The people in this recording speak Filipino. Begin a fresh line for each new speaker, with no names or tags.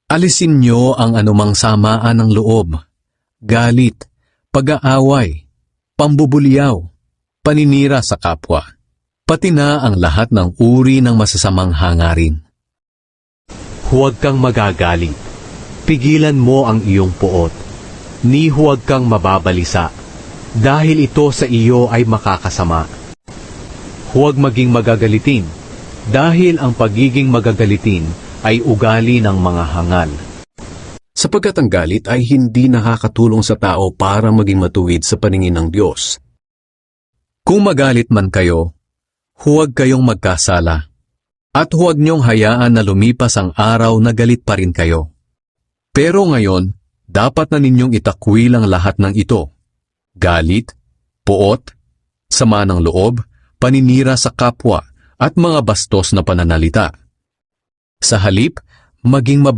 Alisin niyo ang anumang samaan ng loob, galit, pag-aaway, pambubulyaw, paninira sa kapwa, pati na ang lahat ng uri ng masasamang hangarin.
Huwag kang magagalit. Pigilan mo ang iyong puot. Ni huwag kang mababalisa, dahil ito sa iyo ay makakasama. Huwag maging magagalitin, dahil ang pagiging magagalitin ay ugali ng mga hangal.
Sapagkat ang galit ay hindi nakakatulong sa tao para maging matuwid sa paningin ng Diyos. Kung magalit man kayo, huwag kayong magkasala, at huwag niyong hayaan na lumipas ang araw na galit pa rin kayo. Pero ngayon, dapat na ninyong itakwil ang lahat ng ito: galit, puot, sama ng loob, paninira sa kapwa, at mga bastos na pananalita. Sa halip, maging